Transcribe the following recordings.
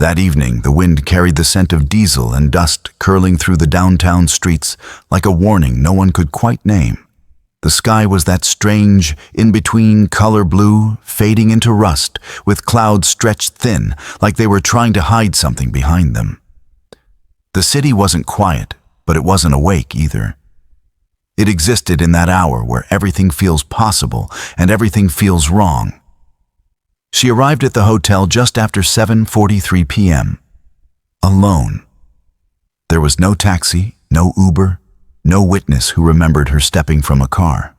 That evening, the wind carried the scent of diesel and dust curling through the downtown streets like a warning no one could quite name. The sky was that strange, in-between color blue, fading into rust, with clouds stretched thin, like they were trying to hide something behind them. The city wasn't quiet, but it wasn't awake either. It existed in that hour where everything feels possible and everything feels wrong. She arrived at the hotel just after 7:43 p.m. Alone. There was no taxi, no Uber, no witness who remembered her stepping from a car.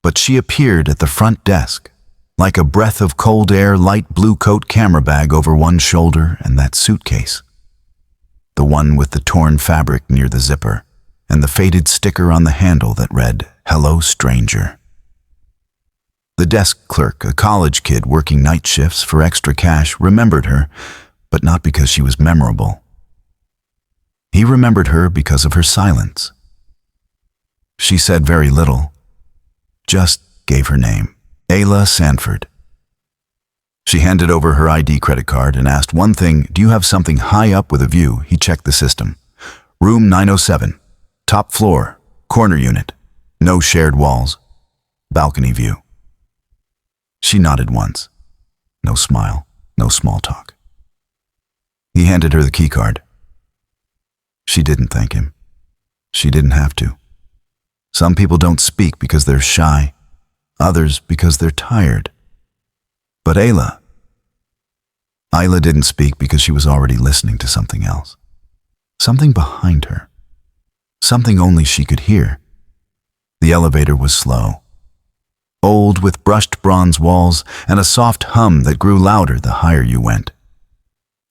But she appeared at the front desk, like a breath of cold air, light blue coat camera bag over one shoulder and that suitcase. The one with the torn fabric near the zipper, and the faded sticker on the handle that read, "Hello, stranger." The desk clerk, a college kid working night shifts for extra cash, remembered her, but not because she was memorable. He remembered her because of her silence. She said very little, just gave her name, Ayla Sanford. She handed over her ID credit card and asked one thing: "Do you have something high up with a view?" He checked the system. "Room 907, top floor, corner unit, no shared walls, balcony view." She nodded once. No smile, no small talk. He handed her the key card. She didn't thank him. She didn't have to. Some people don't speak because they're shy, others because they're tired. But Ayla didn't speak because she was already listening to something else. Something behind her. Something only she could hear. The elevator was slow. Old, with brushed bronze walls and a soft hum that grew louder the higher you went.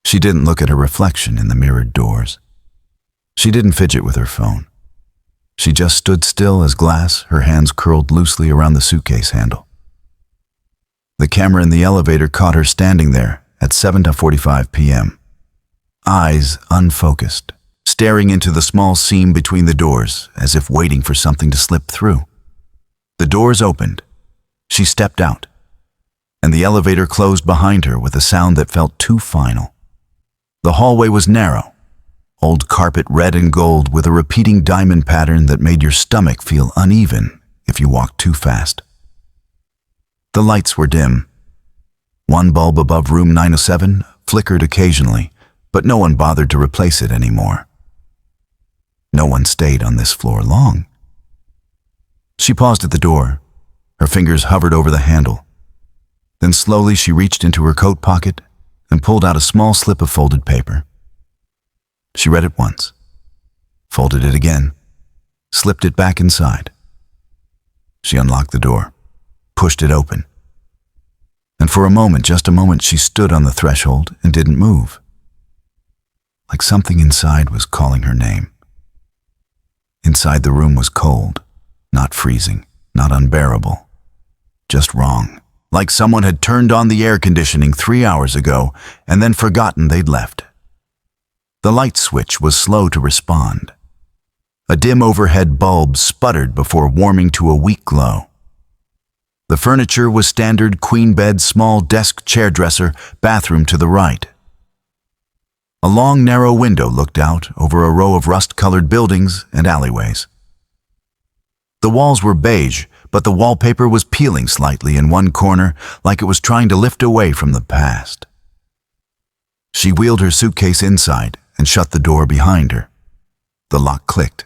She didn't look at her reflection in the mirrored doors. She didn't fidget with her phone. She just stood still as glass, her hands curled loosely around the suitcase handle. The camera in the elevator caught her standing there at 7:45 p.m. Eyes unfocused, staring into the small seam between the doors as if waiting for something to slip through. The doors opened. She stepped out, and the elevator closed behind her with a sound that felt too final. The hallway was narrow, old carpet red and gold with a repeating diamond pattern that made your stomach feel uneven if you walked too fast. The lights were dim. One bulb above room 907 flickered occasionally, but no one bothered to replace it anymore. No one stayed on this floor long. She paused at the door. Her fingers hovered over the handle. Then slowly she reached into her coat pocket and pulled out a small slip of folded paper. She read it once, folded it again, slipped it back inside. She unlocked the door, pushed it open. And for a moment, just a moment, she stood on the threshold and didn't move. Like something inside was calling her name. Inside the room was cold, not freezing, not unbearable, just wrong. Like someone had turned on the air conditioning 3 hours ago and then forgotten they'd left. The light switch was slow to respond. A dim overhead bulb sputtered before warming to a weak glow. The furniture was standard queen bed, small desk chair dresser, bathroom to the right. A long, narrow window looked out over a row of rust-colored buildings and alleyways. The walls were beige, but the wallpaper was peeling slightly in one corner, like it was trying to lift away from the past. She wheeled her suitcase inside and shut the door behind her. The lock clicked,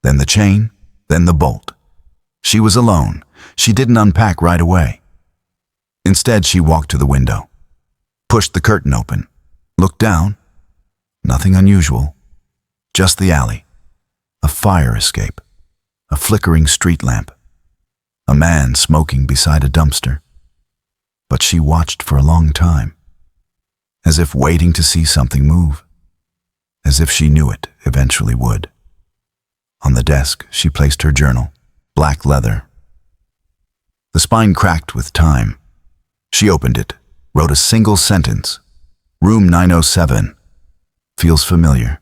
then the chain, then the bolt. She was alone. She didn't unpack right away. Instead, she walked to the window, pushed the curtain open, looked down. Nothing unusual, just the alley, a fire escape, a flickering street lamp, a man smoking beside a dumpster. But she watched for a long time, as if waiting to see something move, as if she knew it eventually would. On the desk, she placed her journal, black leather. The spine cracked with time. She opened it, wrote a single sentence. Room 907. Feels familiar.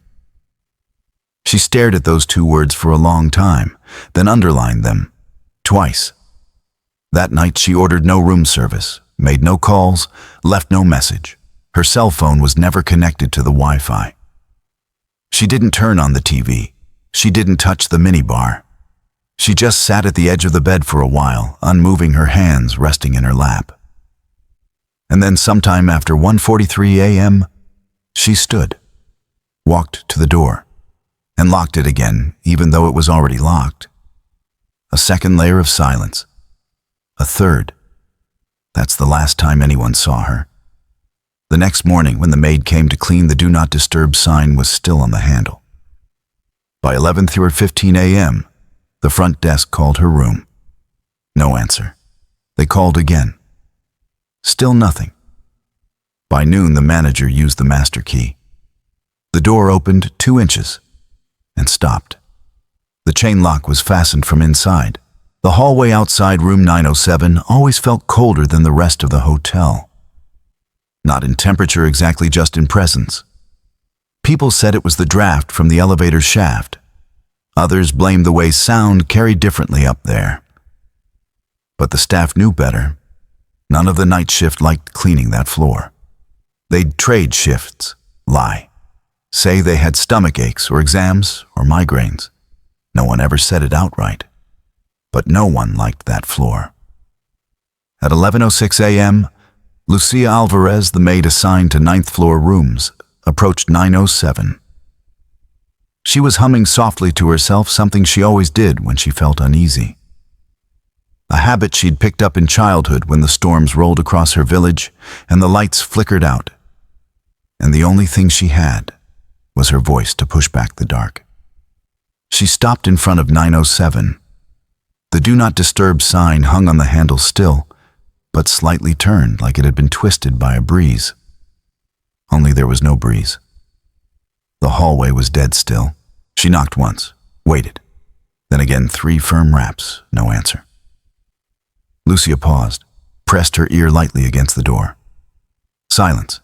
She stared at those 2 words for a long time, then underlined them, twice. That night she ordered no room service, made no calls, left no message. Her cell phone was never connected to the Wi-Fi. She didn't turn on the TV. She didn't touch the minibar. She just sat at the edge of the bed for a while, unmoving, her hands resting in her lap. And then sometime after 1:43 a.m., she stood, walked to the door, and locked it again, even though it was already locked. A second layer of silence. A third. That's the last time anyone saw her. The next morning, when the maid came to clean, the Do Not Disturb sign was still on the handle. By 11:15 a.m., the front desk called her room. No answer. They called again. Still nothing. By noon, the manager used the master key. The door opened 2 inches and stopped. The chain lock was fastened from inside. The hallway outside room 907 always felt colder than the rest of the hotel. Not in temperature exactly, just in presence. People said it was the draft from the elevator shaft. Others blamed the way sound carried differently up there. But the staff knew better. None of the night shift liked cleaning that floor. They'd trade shifts, lie, say they had stomach aches or exams or migraines. No one ever said it outright. But no one liked that floor. At 11:06 a.m., Lucia Alvarez, the maid assigned to 9th floor rooms, approached 907. She was humming softly to herself, something she always did when she felt uneasy. A habit she'd picked up in childhood when the storms rolled across her village and the lights flickered out. And the only thing she had was her voice to push back the dark. She stopped in front of 907. The Do Not Disturb sign hung on the handle still, but slightly turned like it had been twisted by a breeze. Only there was no breeze. The hallway was dead still. She knocked once, waited. Then again 3 firm raps, no answer. Lucia paused, pressed her ear lightly against the door. Silence.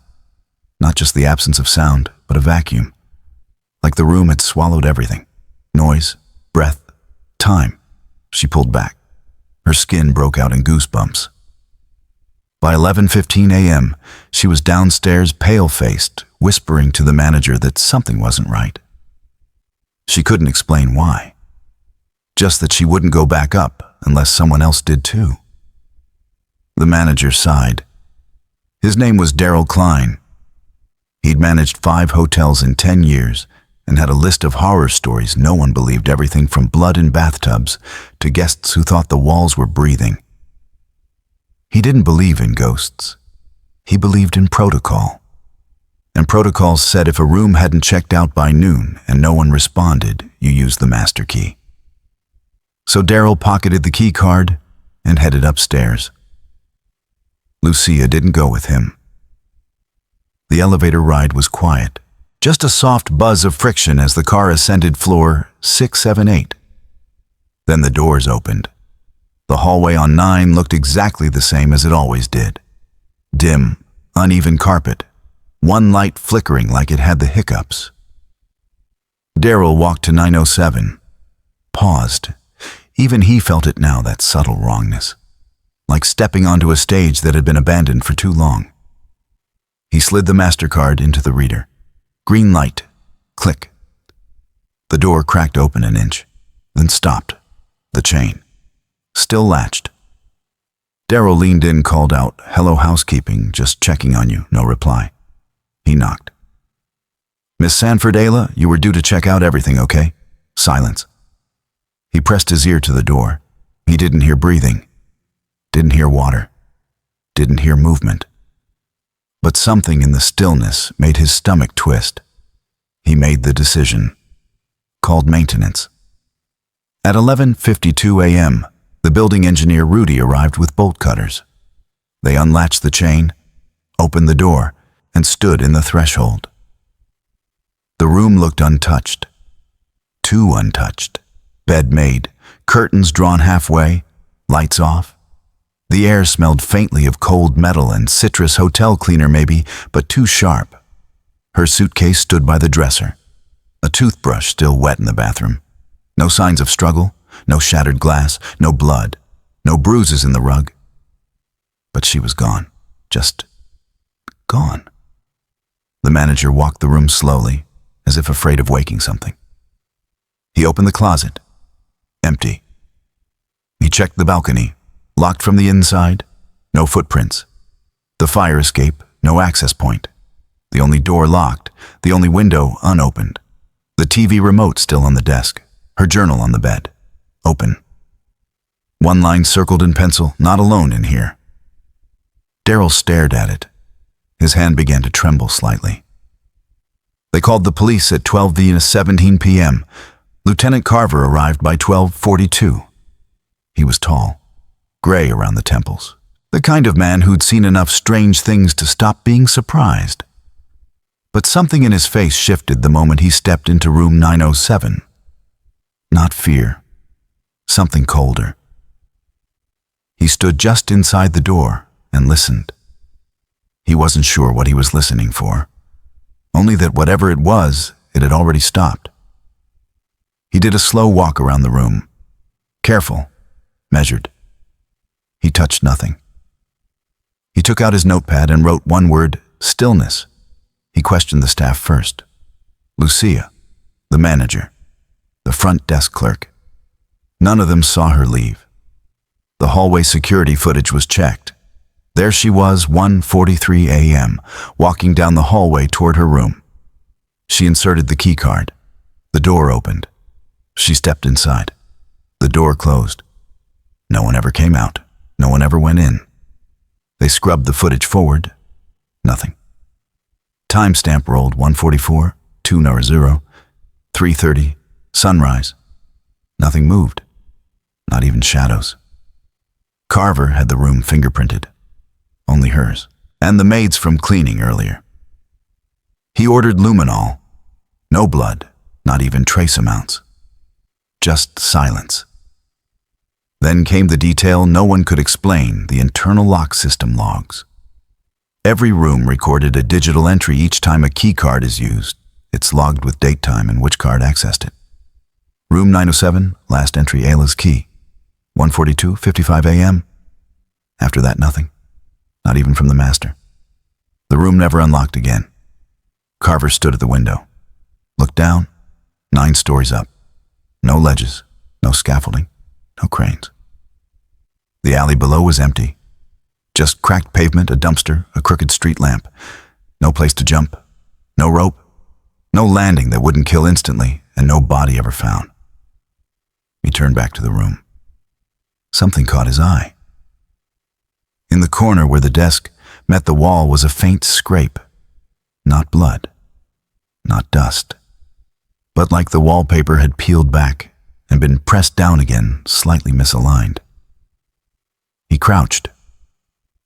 Not just the absence of sound, but a vacuum. Like the room had swallowed everything. Noise, breath, time. She pulled back. Her skin broke out in goosebumps. By 11:15 a.m., she was downstairs, pale-faced, whispering to the manager that something wasn't right. She couldn't explain why. Just that she wouldn't go back up unless someone else did too. The manager sighed. His name was Daryl Klein. He'd managed 5 hotels in 10 years and had a list of horror stories. No one believed, everything from blood in bathtubs to guests who thought the walls were breathing. He didn't believe in ghosts. He believed in protocol. And protocols said if a room hadn't checked out by noon and no one responded, you used the master key. So Daryl pocketed the key card and headed upstairs. Lucia didn't go with him. The elevator ride was quiet. Just a soft buzz of friction as the car ascended floor 678. Then the doors opened. The hallway on 9 looked exactly the same as it always did. Dim, uneven carpet, one light flickering like it had the hiccups. Daryl walked to 907, paused. Even he felt it now, that subtle wrongness, like stepping onto a stage that had been abandoned for too long. He slid the MasterCard into the reader. Green light. Click. The door cracked open an inch, then stopped. The chain. Still latched. Daryl leaned in, called out, "Hello, housekeeping, just checking on you." No reply. He knocked. "Miss Sanford Ayla, you were due to check out everything, okay?" Silence. He pressed his ear to the door. He didn't hear breathing. Didn't hear water. Didn't hear movement. But something in the stillness made his stomach twist. He made the decision. Called maintenance. At 11:52 a.m., the building engineer Rudy arrived with bolt cutters. They unlatched the chain, opened the door, and stood in the threshold. The room looked untouched. Too untouched. Bed made, curtains drawn halfway, lights off. The air smelled faintly of cold metal and citrus, hotel cleaner maybe, but too sharp. Her suitcase stood by the dresser. A toothbrush still wet in the bathroom. No signs of struggle, no shattered glass, no blood, no bruises in the rug. But she was gone. Just gone. The manager walked the room slowly, as if afraid of waking something. He opened the closet. Empty. He checked the balcony, locked from the inside, no footprints. The fire escape, no access point. The only door locked, the only window unopened. The TV remote still on the desk, her journal on the bed, open. One line circled in pencil, not alone in here. Daryl stared at it. His hand began to tremble slightly. They called the police at 12:17 p.m. Lieutenant Carver arrived by 12:42. He was tall, gray around the temples, the kind of man who'd seen enough strange things to stop being surprised. But something in his face shifted the moment he stepped into room 907. Not fear, something colder. He stood just inside the door and listened. He wasn't sure what he was listening for, only that whatever it was, it had already stopped. He did a slow walk around the room, careful, measured. He touched nothing. He took out his notepad and wrote one word, stillness. He questioned the staff first. Lucia, the manager, the front desk clerk. None of them saw her leave. The hallway security footage was checked. There she was, 1:43 a.m., walking down the hallway toward her room. She inserted the key card. The door opened. She stepped inside. The door closed. No one ever came out. No one ever went in. They scrubbed the footage forward. Nothing. Timestamp rolled 1:44, 2:00, 3:30, sunrise. Nothing moved. Not even shadows. Carver had the room fingerprinted. Only hers. And the maid's from cleaning earlier. He ordered luminol. No blood, not even trace amounts. Just silence. Then came the detail no one could explain, the internal lock system logs. Every room recorded a digital entry each time a key card is used. It's logged with date time and which card accessed it. Room 907, last entry Ayla's key. 1:42:55 a.m. After that, nothing. Not even from the master. The room never unlocked again. Carver stood at the window. Looked down. 9 stories up. No ledges, no scaffolding, no cranes. The alley below was empty. Just cracked pavement, a dumpster, a crooked street lamp. No place to jump. No rope. No landing that wouldn't kill instantly, and no body ever found. He turned back to the room. Something caught his eye. In the corner where the desk met the wall was a faint scrape. Not blood. Not dust. But like the wallpaper had peeled back and been pressed down again, slightly misaligned. He crouched.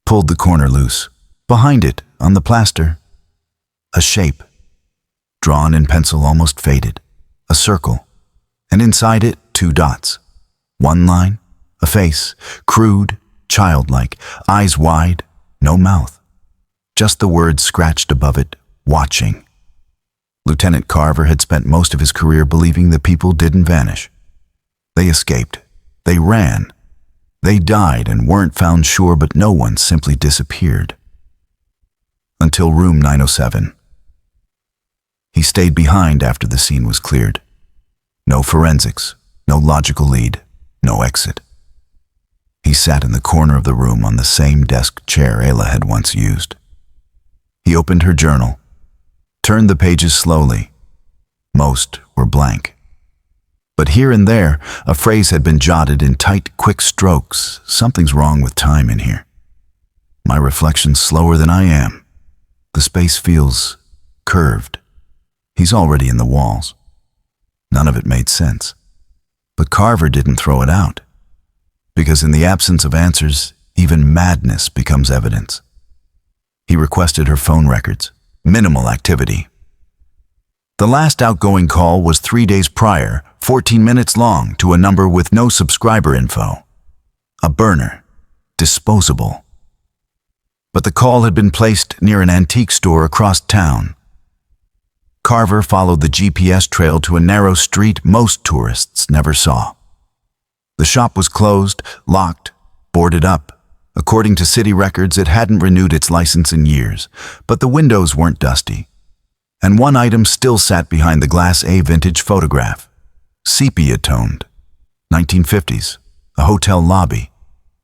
Pulled the corner loose. Behind it, on the plaster, a shape. Drawn in pencil, almost faded. A circle. And inside it, 2 dots. One line, a face, crude, childlike, eyes wide, no mouth. Just the words scratched above it, watching. Lieutenant Carver had spent most of his career believing that people didn't vanish. They escaped. They ran. They died and weren't found sure, but no one simply disappeared. Until room 907. He stayed behind after the scene was cleared. No forensics, no logical lead, no exit. He sat in the corner of the room on the same desk chair Ayla had once used. He opened her journal, turned the pages slowly. Most were blank. But here and there, a phrase had been jotted in tight, quick strokes. Something's wrong with time in here. My reflection's slower than I am. The space feels curved. He's already in the walls. None of it made sense. But Carver didn't throw it out. Because in the absence of answers, even madness becomes evidence. He requested her phone records. Minimal activity. The last outgoing call was 3 days prior, 14 minutes long, to a number with no subscriber info. A burner. Disposable. But the call had been placed near an antique store across town. Carver followed the GPS trail to a narrow street most tourists never saw. The shop was closed, locked, boarded up. According to city records, it hadn't renewed its license in years, but the windows weren't dusty. And one item still sat behind the Glass A vintage photograph. Sepia-toned. 1950s. A hotel lobby.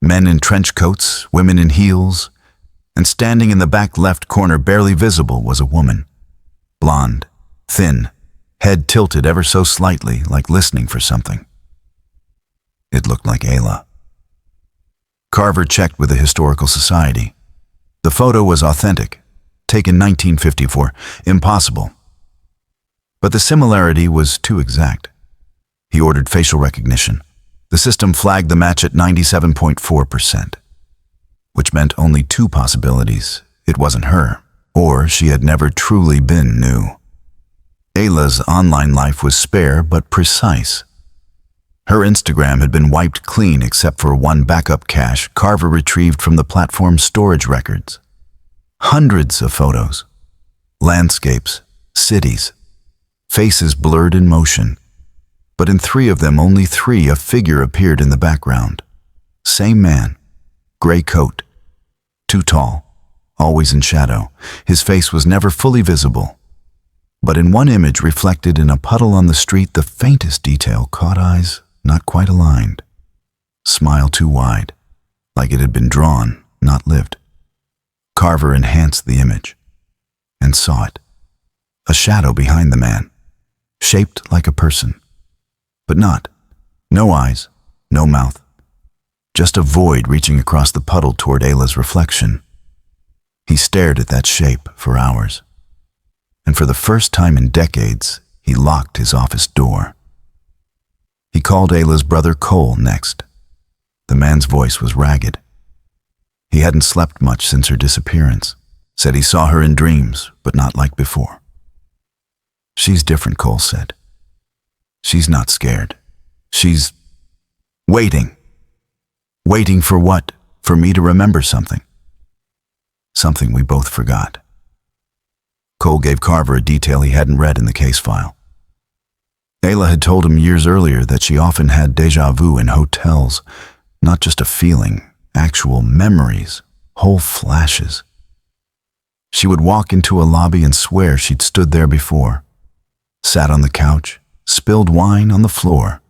Men in trench coats, women in heels, and standing in the back left corner, barely visible, was a woman. Blonde, thin, head tilted ever so slightly, like listening for something. It looked like Ayla. Carver checked with the Historical Society. The photo was authentic, taken 1954, impossible. But the similarity was too exact. He ordered facial recognition. The system flagged the match at 97.4%, which meant only two possibilities. It wasn't her, or she had never truly been new. Ayla's online life was spare but precise. Her Instagram had been wiped clean except for one backup cache Carver retrieved from the platform's storage records. Hundreds of photos. Landscapes, cities, faces blurred in motion. But in 3 of them, only 3, a figure appeared in the background. Same man, gray coat, too tall, always in shadow. His face was never fully visible. But in one image reflected in a puddle on the street, the faintest detail caught eyes not quite aligned. Smile too wide, like it had been drawn, not lived. Carver enhanced the image and saw it. A shadow behind the man, shaped like a person. But not. No eyes, no mouth. Just a void reaching across the puddle toward Ayla's reflection. He stared at that shape for hours. And for the first time in decades, he locked his office door. He called Ayla's brother Cole next. The man's voice was ragged. He hadn't slept much since her disappearance. Said he saw her in dreams, but not like before. She's different, Cole said. She's not scared. She's waiting. Waiting for what? For me to remember something. Something we both forgot. Cole gave Carver a detail he hadn't read in the case file. Ayla had told him years earlier that she often had déjà vu in hotels, not just a feeling, actual memories, whole flashes. She would walk into a lobby and swear she'd stood there before, sat on the couch, spilled wine on the floor,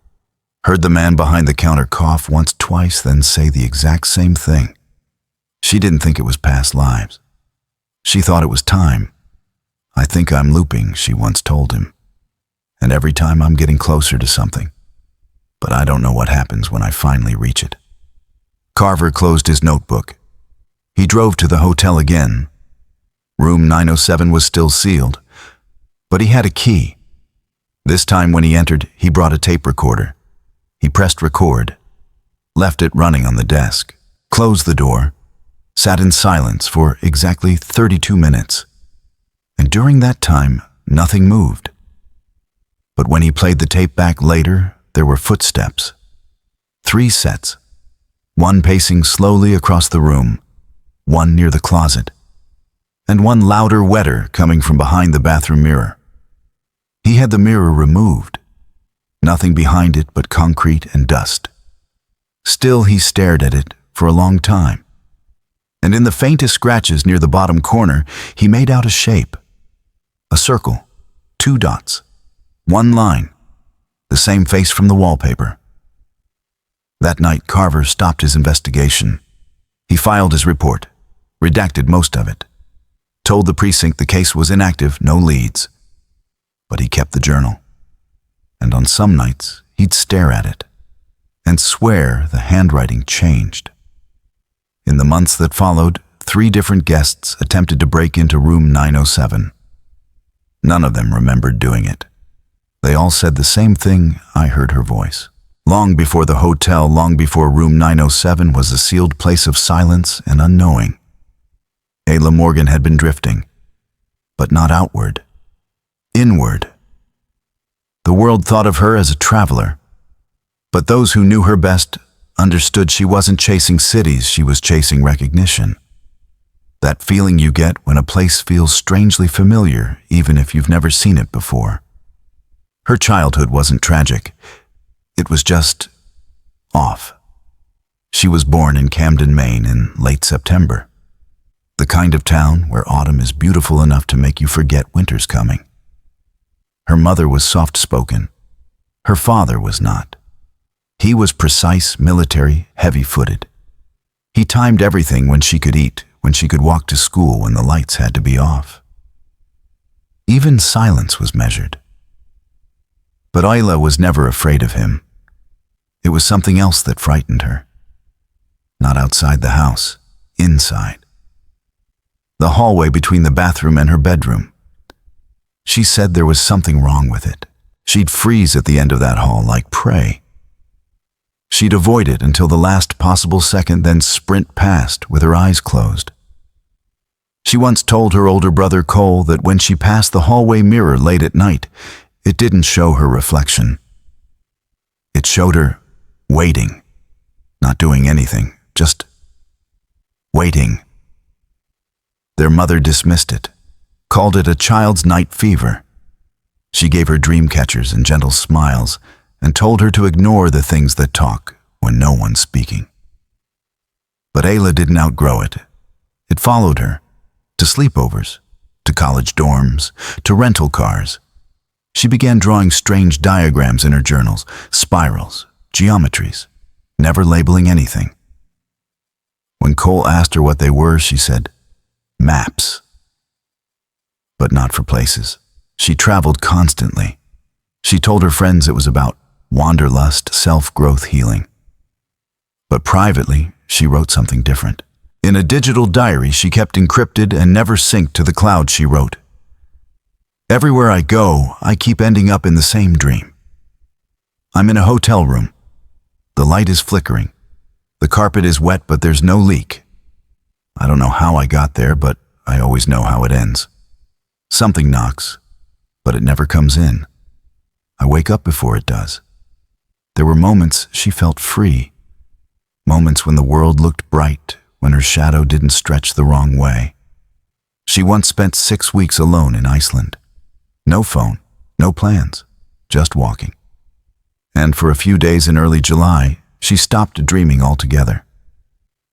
heard the man behind the counter cough once, twice, then say the exact same thing. She didn't think it was past lives. She thought it was time. I think I'm looping, she once told him. And every time I'm getting closer to something. But I don't know what happens when I finally reach it. Carver closed his notebook. He drove to the hotel again. Room 907 was still sealed, but he had a key. This time when he entered, he brought a tape recorder. He pressed record, left it running on the desk, closed the door, sat in silence for exactly 32 minutes. And during that time, nothing moved. But when he played the tape back later, there were footsteps. 3 sets. One pacing slowly across the room, one near the closet, and one louder, wetter, coming from behind the bathroom mirror. He had the mirror removed. Nothing behind it but concrete and dust. Still, he stared at it for a long time. And in the faintest scratches near the bottom corner, he made out a shape. A circle, 2 dots, 1 line, the same face from the wallpaper. That night, Carver stopped his investigation. He filed his report, redacted most of it, told the precinct the case was inactive, no leads. But he kept the journal. And on some nights, he'd stare at it and swear the handwriting changed. In the months that followed, 3 different guests attempted to break into room 907. None of them remembered doing it. They all said the same thing. I heard her voice. Long before the hotel, long before room 907 was a sealed place of silence and unknowing. Ayla Morgan had been drifting, but not outward, inward. The world thought of her as a traveler, but those who knew her best understood she wasn't chasing cities, she was chasing recognition. That feeling you get when a place feels strangely familiar, even if you've never seen it before. Her childhood wasn't tragic. It was just off. She was born in Camden, Maine in late September. The kind of town where autumn is beautiful enough to make you forget winter's coming. Her mother was soft-spoken. Her father was not. He was precise, military, heavy-footed. He timed everything: when she could eat, when she could walk to school, when the lights had to be off. Even silence was measured. But Ayla was never afraid of him. It was something else that frightened her. Not outside the house, inside. The hallway between the bathroom and her bedroom. She said there was something wrong with it. She'd freeze at the end of that hall like prey. She'd avoid it until the last possible second, then sprint past with her eyes closed. She once told her older brother Cole that when she passed the hallway mirror late at night, it didn't show her reflection. It showed her waiting, not doing anything, just waiting. Their mother dismissed it, called it a child's night fever. She gave her dream catchers and gentle smiles and told her to ignore the things that talk when no one's speaking. But Ayla didn't outgrow it. It followed her, to sleepovers, to college dorms, to rental cars. She began drawing strange diagrams in her journals, spirals, geometries, never labeling anything. When Cole asked her what they were, she said, "Maps." But not for places. She traveled constantly. She told her friends it was about wanderlust, self-growth, healing. But privately, she wrote something different. In a digital diary she kept encrypted and never synced to the cloud, she wrote, "Everywhere I go, I keep ending up in the same dream. I'm in a hotel room. The light is flickering. The carpet is wet, but there's no leak. I don't know how I got there, but I always know how it ends. Something knocks, but it never comes in. I wake up before it does." There were moments she felt free, moments when the world looked bright, when her shadow didn't stretch the wrong way. She once spent 6 weeks alone in Iceland. No phone, no plans, just walking. And for a few days in early July, she stopped dreaming altogether.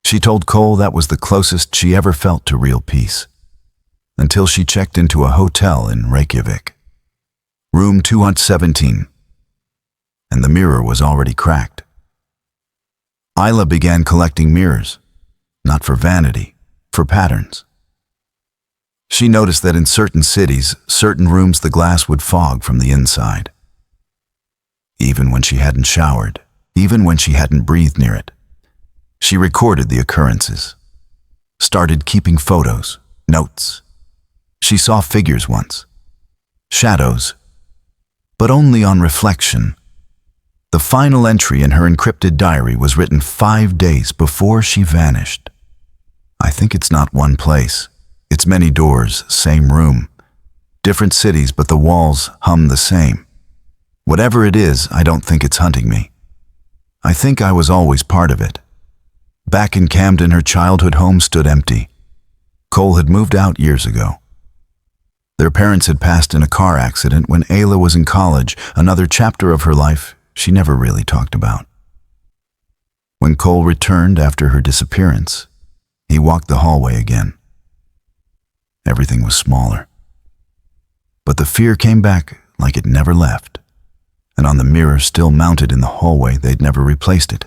She told Cole that was the closest she ever felt to real peace, until she checked into a hotel in Reykjavik. Room 217. And the mirror was already cracked. Ayla began collecting mirrors, not for vanity, for patterns. She noticed that in certain cities, certain rooms, the glass would fog from the inside. Even when she hadn't showered, even when she hadn't breathed near it. She recorded the occurrences, started keeping photos, notes. She saw figures once, shadows, but only on reflection. The final entry in her encrypted diary was written 5 days before she vanished. "I think it's not one place. It's many doors, same room. Different cities, but the walls hum the same. Whatever it is, I don't think it's hunting me. I think I was always part of it." Back in Camden, her childhood home stood empty. Cole had moved out years ago. Their parents had passed in a car accident when Ayla was in college, another chapter of her life she never really talked about. When Cole returned after her disappearance, he walked the hallway again. Everything was smaller. But the fear came back like it never left, and on the mirror still mounted in the hallway, they'd never replaced it.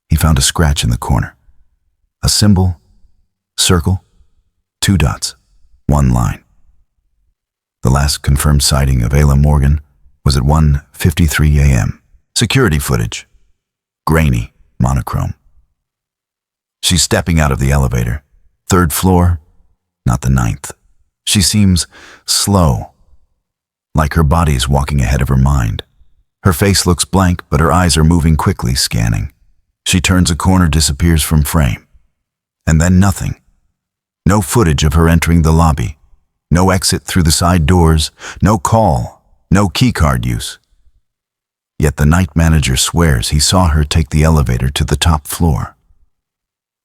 He found a scratch in the corner. A symbol, circle, 2 dots, 1 line. The last confirmed sighting of Ayla Morgan was at 1:53 a.m. Security footage, grainy, monochrome. She's stepping out of the elevator. 3rd floor, not the 9th. She seems slow, like her body's walking ahead of her mind. Her face looks blank, but her eyes are moving quickly, scanning. She turns a corner, disappears from frame. And then nothing. No footage of her entering the lobby. No exit through the side doors. No call. No keycard use. Yet the night manager swears he saw her take the elevator to the top floor.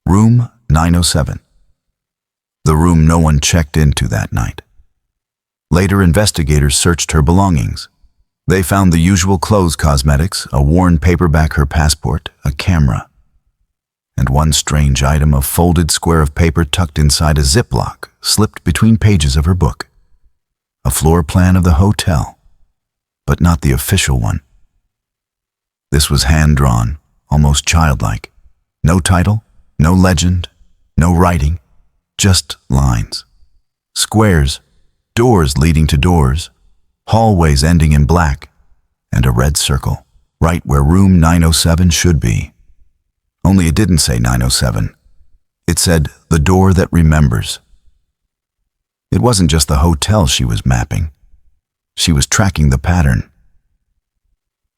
Room 907. The room no one checked into that night. Later, investigators searched her belongings. They found the usual clothes, cosmetics, a worn paperback, her passport, a camera. and one strange item, a folded square of paper tucked inside a Ziploc, slipped between pages of her book. A floor plan of the hotel, but not the official one. This was hand-drawn, almost childlike. No title, no legend, no writing, just lines. Squares, doors leading to doors, hallways ending in black, and a red circle, right where room 907 should be. Only it didn't say 907. It said, the door that remembers. It wasn't just the hotel she was mapping. She was tracking the pattern.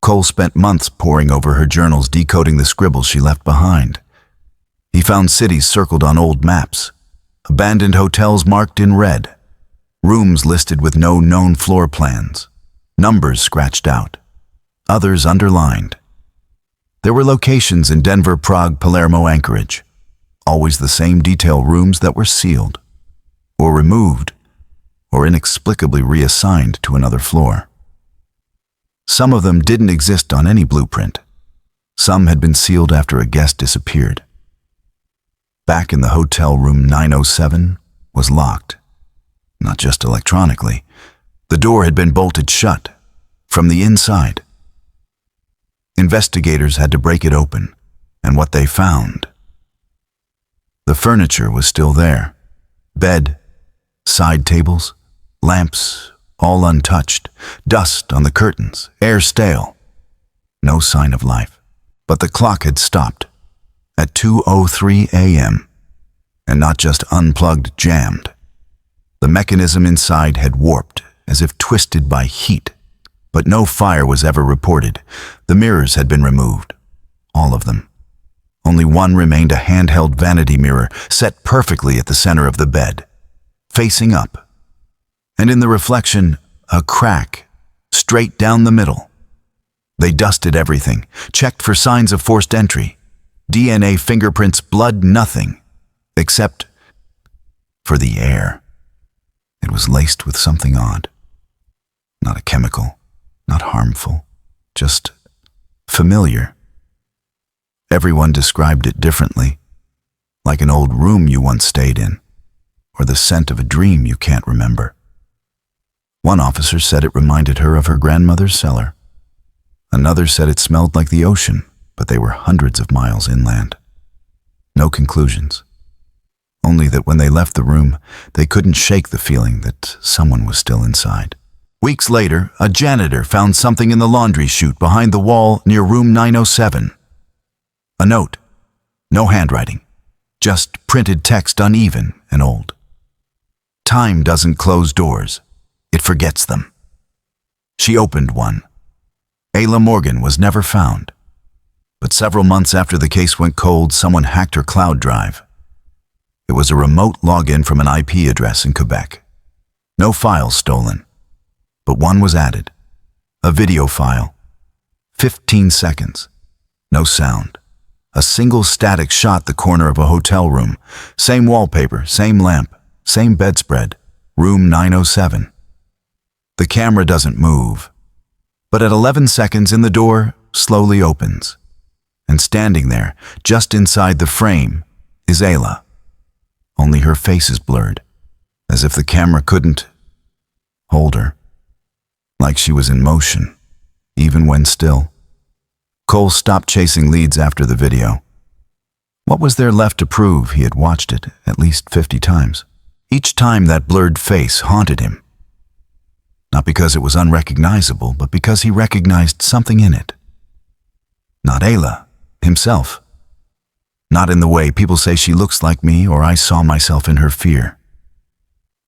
Cole spent months poring over her journals, decoding the scribbles she left behind. He found cities circled on old maps, abandoned hotels marked in red, rooms listed with no known floor plans, numbers scratched out, others underlined. There were locations in Denver, Prague, Palermo, Anchorage, always the same detail, rooms that were sealed, or removed, or inexplicably reassigned to another floor. Some of them didn't exist on any blueprint. Some had been sealed after a guest disappeared. Back in the hotel, room 907 was locked. Not just electronically. The door had been bolted shut, from the inside. Investigators had to break it open, and what they found. The furniture was still there. Bed, side tables, lamps, all untouched, dust on the curtains, air stale. No sign of life. But the clock had stopped at 2:03 a.m. and not just unplugged, jammed. The mechanism inside had warped, as if twisted by heat. But no fire was ever reported. The mirrors had been removed. All of them. Only one remained, a handheld vanity mirror set perfectly at the center of the bed, facing up. And in the reflection, a crack, straight down the middle. They dusted everything, checked for signs of forced entry. DNA, fingerprints, blood, nothing. Except for the air. It was laced with something odd. Not a chemical, not harmful, just familiar. Everyone described it differently, like an old room you once stayed in, or the scent of a dream you can't remember. One officer said it reminded her of her grandmother's cellar. Another said it smelled like the ocean, but they were hundreds of miles inland. No conclusions. Only that when they left the room, they couldn't shake the feeling that someone was still inside. Weeks later, a janitor found something in the laundry chute behind the wall near room 907. A note. No handwriting. Just printed text, uneven and old. Time doesn't close doors. It forgets them. She opened one. Ayla Morgan was never found. But several months after the case went cold, someone hacked her cloud drive. It was a remote login from an IP address in Quebec. No files stolen, but one was added. A video file. 15 seconds. No sound. A single static shot, the corner of a hotel room. Same wallpaper, same lamp, same bedspread. Room 907. The camera doesn't move, but at 11 seconds in, the door slowly opens. And standing there, just inside the frame, is Ayla. Only her face is blurred, as if the camera couldn't hold her. Like she was in motion, even when still. Cole stopped chasing leads after the video. What was there left to prove? He had watched it at least 50 times. Each time that blurred face haunted him. Not because it was unrecognizable, but because he recognized something in it. Not Ayla, himself. Not in the way people say she looks like me or I saw myself in her fear.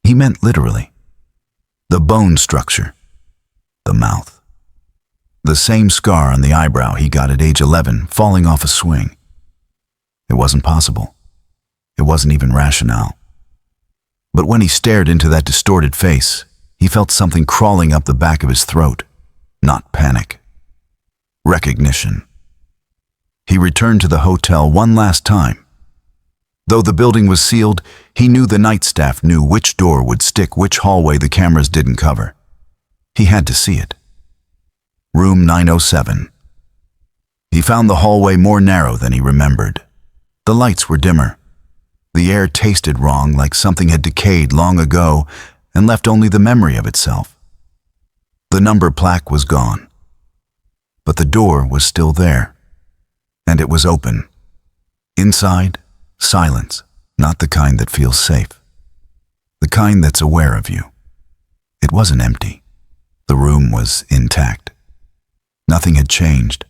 He meant literally. The bone structure. The mouth. The same scar on the eyebrow he got at age 11, falling off a swing. It wasn't possible. It wasn't even rationale. But when he stared into that distorted face, he felt something crawling up the back of his throat. Not panic. Recognition. He returned to the hotel one last time. Though the building was sealed, he knew the night staff knew which door would stick, which hallway the cameras didn't cover. He had to see it. Room 907. He found the hallway more narrow than he remembered. The lights were dimmer. The air tasted wrong, like something had decayed long ago and left only the memory of itself. The number plaque was gone, but the door was still there, and it was open. Inside, silence, not the kind that feels safe. The kind that's aware of you. It wasn't empty. The room was intact. Nothing had changed.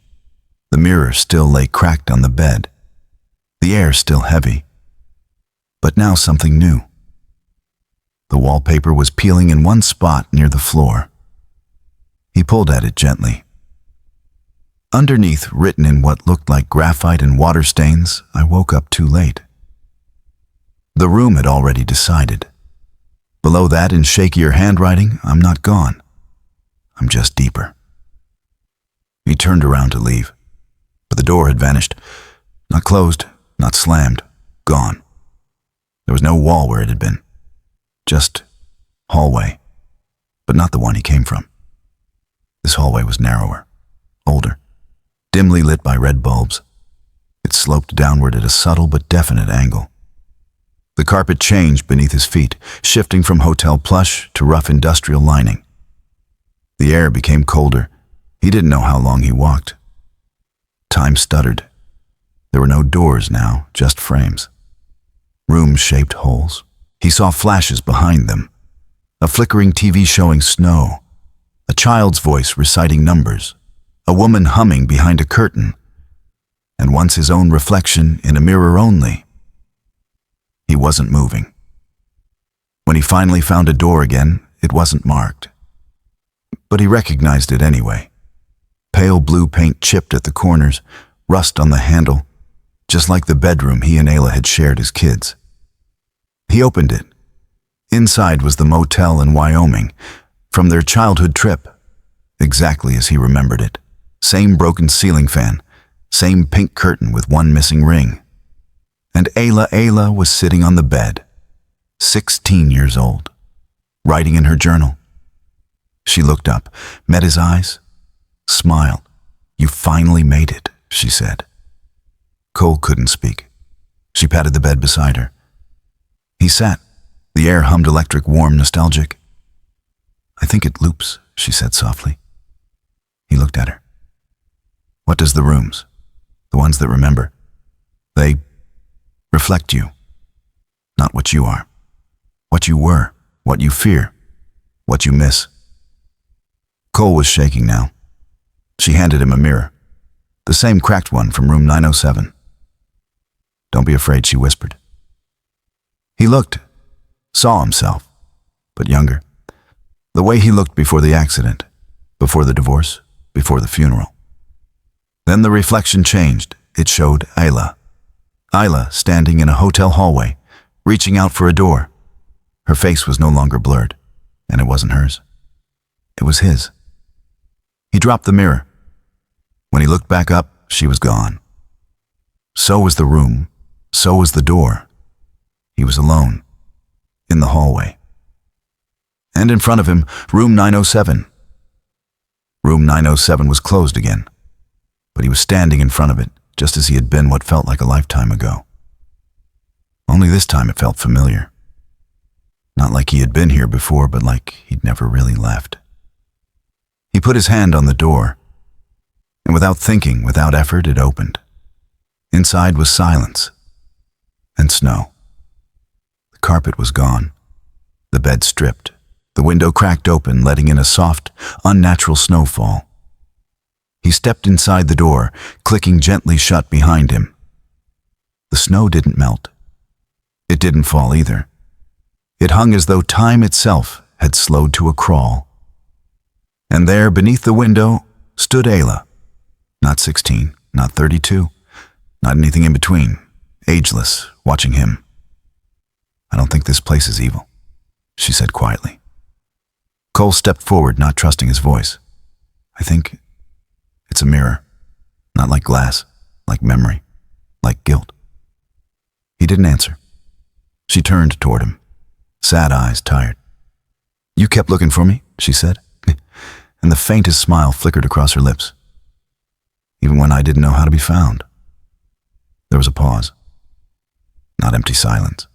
The mirror still lay cracked on the bed. The air still heavy. But now something new. The wallpaper was peeling in one spot near the floor. He pulled at it gently. Underneath, written in what looked like graphite and water stains, I woke up too late. The room had already decided. Below that, in shakier handwriting, I'm not gone. I'm just deeper. He turned around to leave, but the door had vanished. Not closed, not slammed, gone. There was no wall where it had been. Just hallway, but not the one he came from. This hallway was narrower, older, dimly lit by red bulbs. It sloped downward at a subtle but definite angle. The carpet changed beneath his feet, shifting from hotel plush to rough industrial lining. The air became colder. He didn't know how long he walked. Time stuttered. There were no doors now, just frames. Room-shaped holes. He saw flashes behind them. A flickering TV showing snow. A child's voice reciting numbers. A woman humming behind a curtain. And once his own reflection in a mirror only. He wasn't moving. When he finally found a door again, it wasn't marked. But he recognized it anyway. Pale blue paint chipped at the corners, rust on the handle, just like the bedroom he and Ayla had shared as kids. He opened it. Inside was the motel in Wyoming, from their childhood trip, exactly as he remembered it. Same broken ceiling fan, same pink curtain with one missing ring. And Ayla was sitting on the bed, 16 years old, writing in her journal. She looked up, met his eyes, smiled. "You finally made it," she said. Cole couldn't speak. She patted the bed beside her. He sat. The air hummed electric, warm, nostalgic. "I think it loops," she said softly. He looked at her. "What does the rooms, the ones that remember, they reflect you, not what you are, what you were, what you fear, what you miss." Cole was shaking now. She handed him a mirror, the same cracked one from room 907. "Don't be afraid," she whispered. He looked, saw himself, but younger. The way he looked before the accident, before the divorce, before the funeral. Then the reflection changed. It showed Ayla. Ayla standing in a hotel hallway, reaching out for a door. Her face was no longer blurred, and it wasn't hers. It was his. He dropped the mirror. When he looked back up, she was gone. So was the room. So was the door. He was alone, in the hallway. And in front of him, room 907. Room 907 was closed again, but he was standing in front of it, just as he had been what felt like a lifetime ago. Only this time it felt familiar. Not like he had been here before, but like he'd never really left. He put his hand on the door, and without thinking, without effort, it opened. Inside was silence and snow. The carpet was gone, the bed stripped, the window cracked open, letting in a soft, unnatural snowfall. He stepped inside the door, clicking gently shut behind him. The snow didn't melt. It didn't fall either. It hung as though time itself had slowed to a crawl. And there, beneath the window, stood Ayla. Not 16, not 32, not anything in between, ageless, watching him. "I don't think this place is evil," she said quietly. Cole stepped forward, not trusting his voice. "I think it's a mirror, not like glass, like memory, like guilt." He didn't answer. She turned toward him, sad eyes, tired. "You kept looking for me," she said, and the faintest smile flickered across her lips. "Even when I didn't know how to be found." There was a pause. not empty silence.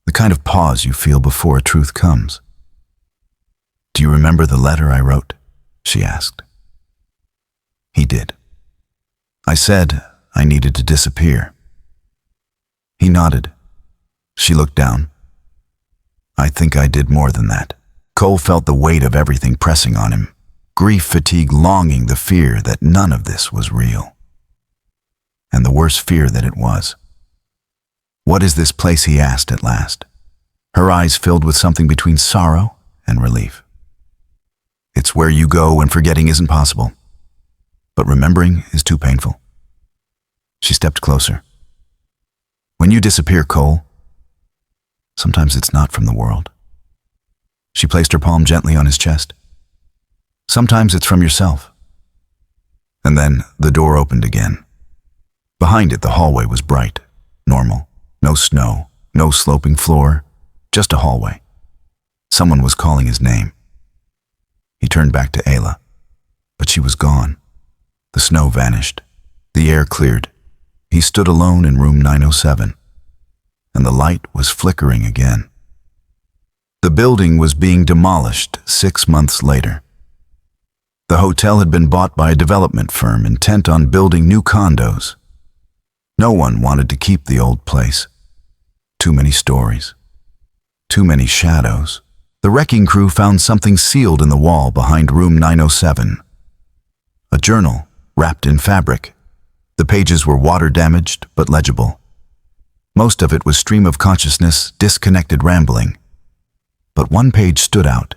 The kind of pause you feel before a truth comes. "Do you remember the letter I wrote?" she asked. He did. "I said I needed to disappear." He nodded. She looked down. "I think I did more than that." Cole felt the weight of everything pressing on him. Grief, fatigue, longing, the fear that none of this was real. And the worse fear that it was. "What is this place?" he asked at last. Her eyes filled with something between sorrow and relief. "It's where you go when forgetting isn't possible, but remembering is too painful." She stepped closer. "When you disappear, Cole, sometimes it's not from the world." She placed her palm gently on his chest. "Sometimes it's from yourself." And then the door opened again. Behind it, the hallway was bright, normal. No snow, no sloping floor, just a hallway. Someone was calling his name. He turned back to Ayla, but she was gone. The snow vanished. The air cleared. He stood alone in room 907, and the light was flickering again. The building was being demolished 6 months later. The hotel had been bought by a development firm intent on building new condos. No one wanted to keep the old place. Too many stories. Too many shadows. The wrecking crew found something sealed in the wall behind room 907. A journal wrapped in fabric. The pages were water-damaged but legible. Most of it was stream of consciousness, disconnected rambling. But one page stood out.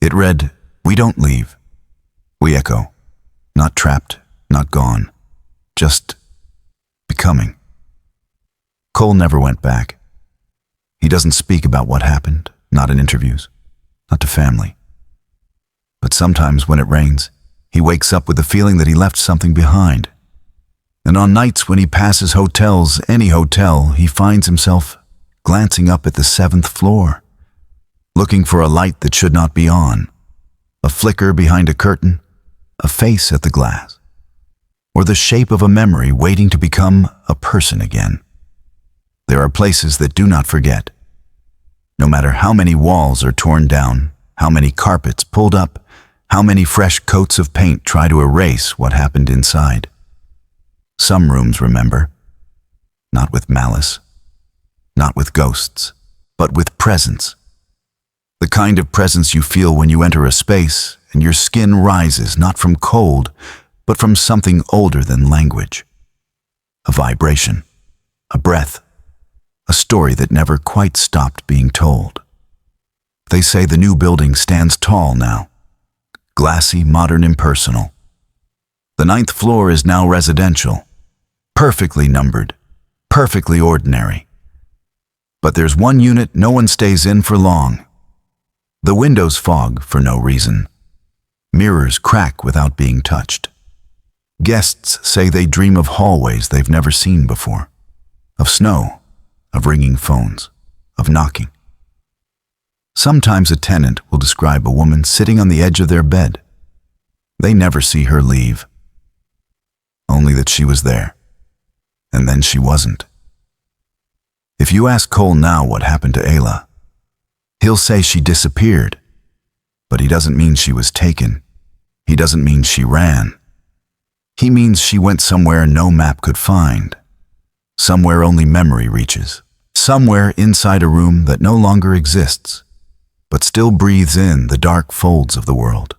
It read, "We don't leave. We echo. Not trapped, not gone. Just becoming." Cole never went back. He doesn't speak about what happened, not in interviews, not to family. But sometimes when it rains, he wakes up with the feeling that he left something behind. And on nights when he passes hotels, any hotel, he finds himself glancing up at the 7th floor, looking for a light that should not be on, a flicker behind a curtain, a face at the glass, or the shape of a memory waiting to become a person again. There are places that do not forget. No matter how many walls are torn down, how many carpets pulled up, how many fresh coats of paint try to erase what happened inside. Some rooms remember, not with malice, not with ghosts, but with presence. The kind of presence you feel when you enter a space and your skin rises not from cold, but from something older than language. A vibration, a breath, a story that never quite stopped being told. They say the new building stands tall now, glassy, modern, impersonal. The 9th floor is now residential, perfectly numbered, perfectly ordinary. But there's one unit no one stays in for long. The windows fog for no reason. Mirrors crack without being touched. Guests say they dream of hallways they've never seen before, of snow, of ringing phones, of knocking. Sometimes a tenant will describe a woman sitting on the edge of their bed. They never see her leave, only that she was there, and then she wasn't. If you ask Cole now what happened to Ayla, he'll say she disappeared, but he doesn't mean she was taken. He doesn't mean she ran. He means she went somewhere no map could find, somewhere only memory reaches, somewhere inside a room that no longer exists, but still breathes in the dark folds of the world.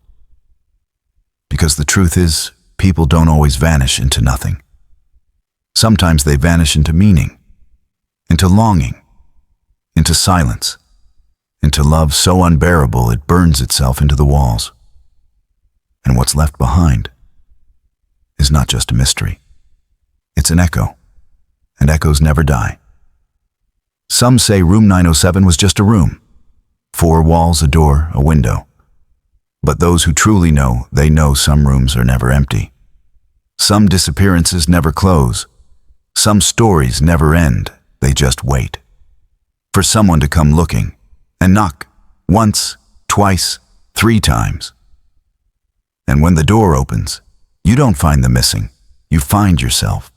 Because the truth is, people don't always vanish into nothing. Sometimes they vanish into meaning, into longing, into silence, into love so unbearable it burns itself into the walls. And what's left behind is not just a mystery. It's an echo, and echoes never die. Some say room 907 was just a room, 4 walls, a door, a window. But those who truly know, they know some rooms are never empty. Some disappearances never close. Some stories never end, they just wait. For someone to come looking and knock once, twice, 3 times. And when the door opens, you don't find the missing, you find yourself.